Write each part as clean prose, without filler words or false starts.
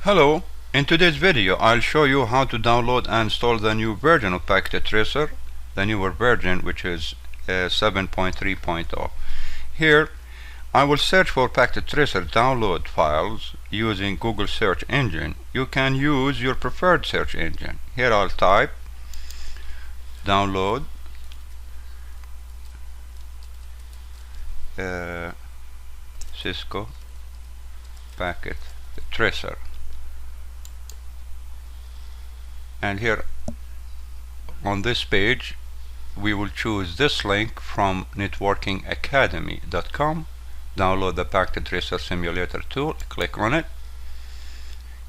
Hello, in today's video I'll show you how to download and install the new version of Packet Tracer, the newer version which is 7.3.0. Here I will search for Packet Tracer download files using Google search engine. You can use your preferred search engine. Here I'll type download Cisco Packet Tracer. And here on this page we will choose this link from networkingacademy.com. Download the Packet Tracer Simulator tool, click on it.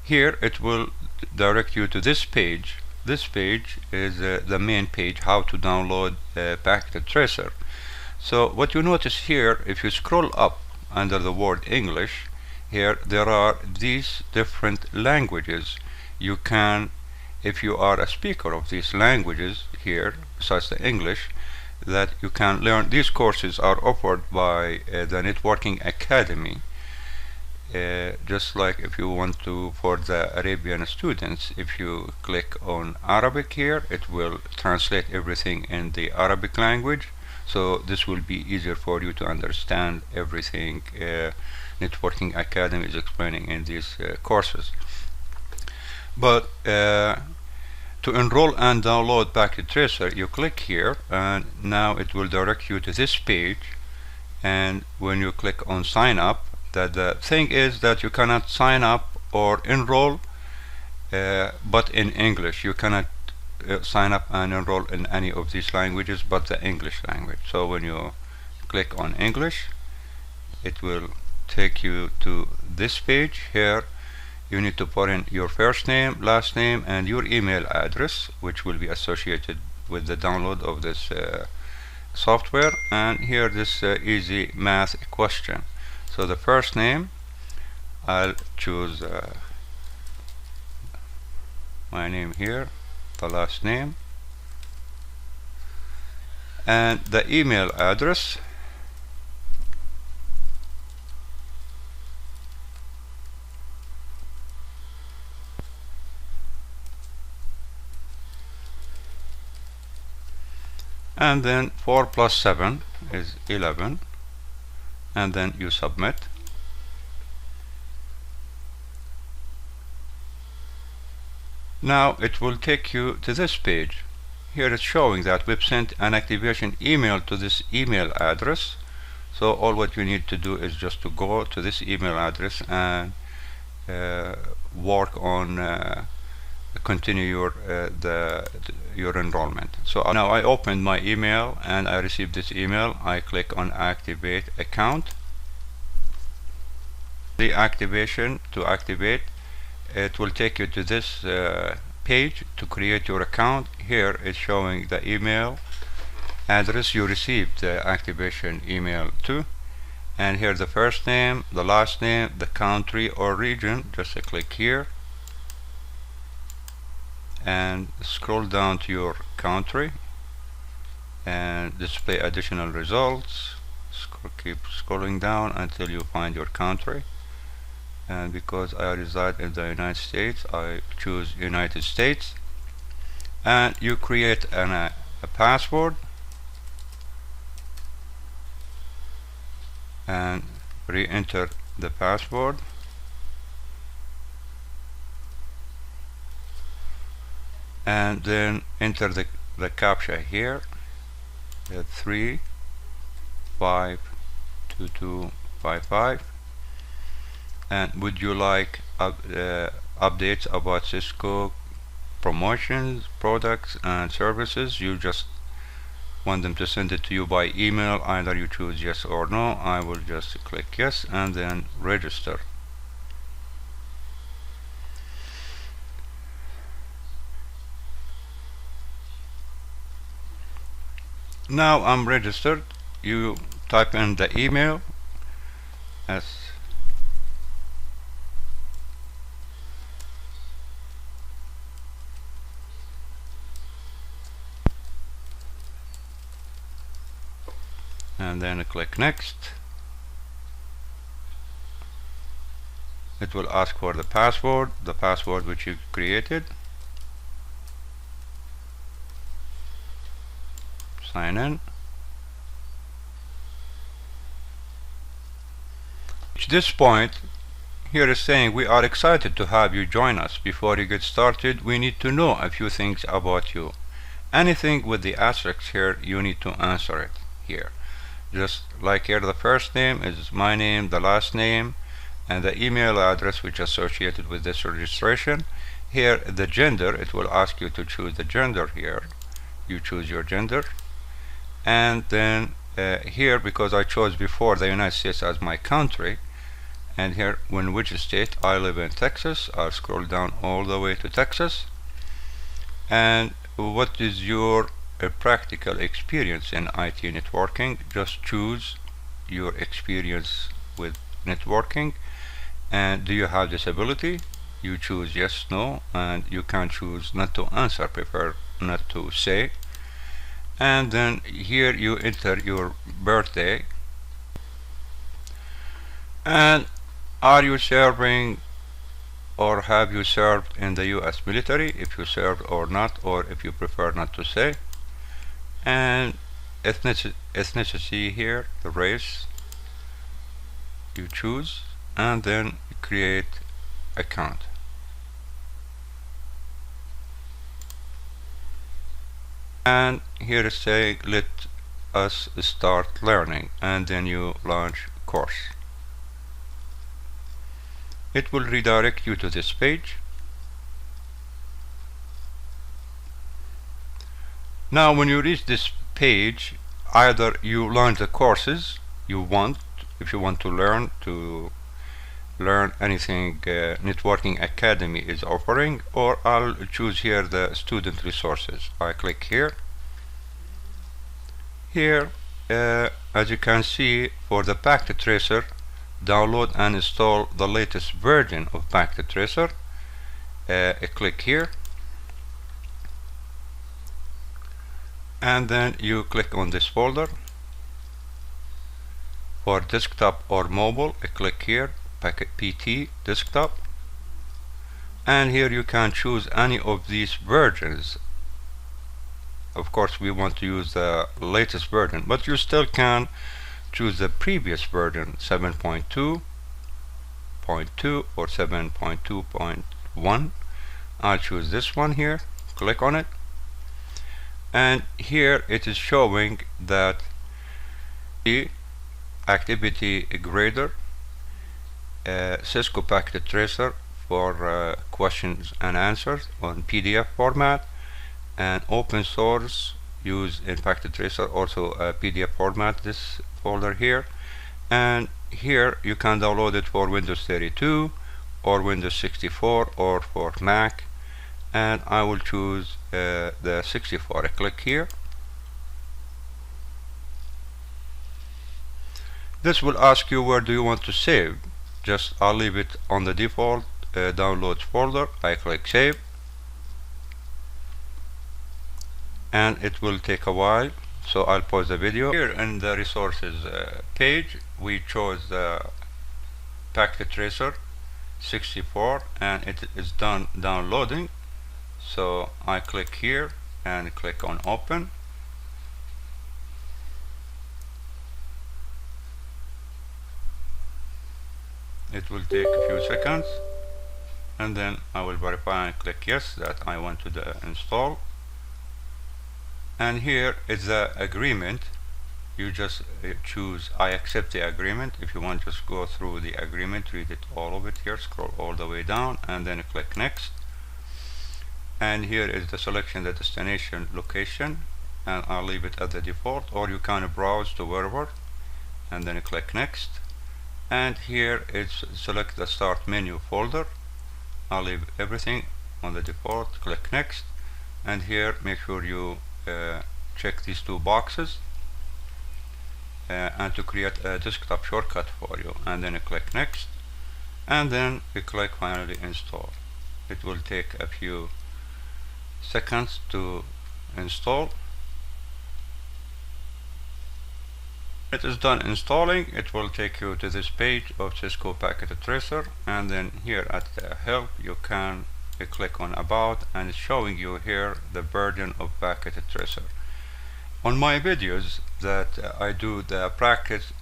Here it will direct you to this page. This page is the main page, how to download Packet Tracer. So what you notice here, if you scroll up under the word English, here there are these different languages. You can, if you are a speaker of these languages here, besides the English, that you can learn. These courses are offered by the Networking Academy. Just like if you want to, for the Arabian students, if you click on Arabic here, it will translate everything in the Arabic language. So this will be easier for you to understand everything Networking Academy is explaining in these courses. But to enroll and download Packet Tracer, you click here, and now it will direct you to this page. And when you click on sign up, that the thing is that you cannot sign up or enroll but in English. You cannot sign up and enroll in any of these languages but the English language. So when you click on English, it will take you to this page. Here you need to put in your first name, last name, and your email address, which will be associated with the download of this software. And here this easy math question. So the first name, I'll choose my name here, the last name, and the email address. And then 4 plus 7 is 11, and then you submit. Now it will take you to this page. Here it's showing that we've sent an activation email to this email address. So all what you need to do is just to go to this email address and work on continue your enrollment. So now I opened my email and I received this email. I click on activate account. The activation, to activate, it will take you to this page to create your account. Here it's showing the email address you received the activation email to, and here the first name, the last name, the country or region. Just click here and scroll down to your country and display additional results. Keep scrolling down until you find your country, and because I reside in the United States, I choose United States. And you create a password and re-enter the password. And then enter the CAPTCHA here, 352255. And would you like updates about Cisco promotions, products, and services? You just want them to send it to you by email. Either you choose yes or no. I will just click yes and then register. Now I'm registered. You type in the email as and then click next. It will ask for the password which you created. Sign in. At this point, here is saying we are excited to have you join us. Before you get started, we need to know a few things about you. Anything with the asterisk here, you need to answer it here. Just like here, the first name is my name, the last name, and the email address which is associated with this registration. Here, the gender, it will ask you to choose the gender here. You choose your gender. And then here, because I chose before the United States as my country, and here, in which state, I live in Texas. I'll scroll down all the way to Texas. And what is your practical experience in IT networking? Just choose your experience with networking. And do you have disability? You choose yes, no, and you can choose not to answer, prefer not to say. And then here you enter your birthday. And are you serving or have you served in the US military, if you served or not, or if you prefer not to say. And ethnicity here, the race you choose, and then create account. And here is saying let us start learning, and then you launch course. It will redirect you to this page. Now when you reach this page, either you launch the courses you want, if you want to learn anything Networking Academy is offering, or I'll choose here the student resources. I click here. Here, as you can see, for the Packet Tracer, download and install the latest version of Packet Tracer. Click here, and then you click on this folder. For desktop or mobile, click here, Packet PT desktop, and here you can choose any of these versions. Of course we want to use the latest version, but you still can choose the previous version, 7.2.2 or 7.2.1. I'll choose this one here, click on it, and here it is showing that the activity grader, Cisco Packet Tracer for questions and answers on PDF format, and open source used in Packet Tracer, also a PDF format, this folder here. And here you can download it for Windows 32 or Windows 64 or for Mac, and I will choose the 64. I click here. This will ask you where do you want to save. Just I'll leave it on the default downloads folder. I click save, and it will take a while, so I'll pause the video. Here in the resources page, we chose the Packet Tracer 64, and it is done downloading. So I click here and click on open. It will take a few seconds, and then I will verify and click yes that I want to install. And here is the agreement. You just choose I accept the agreement. If you want, just go through the agreement, read it, all of it here, scroll all the way down, and then click next. And here is the selection, the destination location, and I'll leave it at the default, or you can browse to wherever, and then click next. And here it's select the start menu folder. I'll leave everything on the default, click next, and here make sure you check these two boxes and to create a desktop shortcut for you, and then click next, and then you click finally install. It will take a few seconds to install. it is done installing, it will take you to this page of Cisco Packet Tracer, and then here at the help you can click on about, and it's showing you here the version of Packet Tracer. On my videos that I do the practice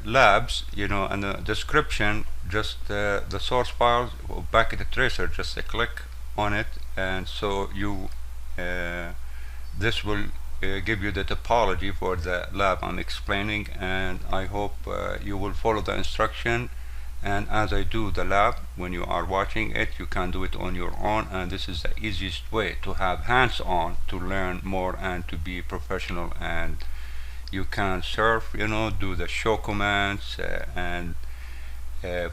labs, you know, and the description, just the source files of Packet Tracer, just a click on it, and so you this will give you the topology for the lab I'm explaining, and I hope you will follow the instruction. And as I do the lab, when you are watching it, you can do it on your own, and this is the easiest way to have hands-on, to learn more and to be professional. And you can surf, you know, do the show commands and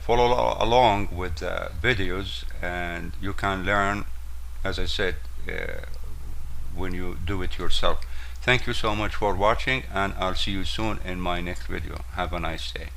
follow along with the videos, and you can learn, as I said, when you do it yourself. Thank you so much for watching, and I'll see you soon in my next video. Have a nice day.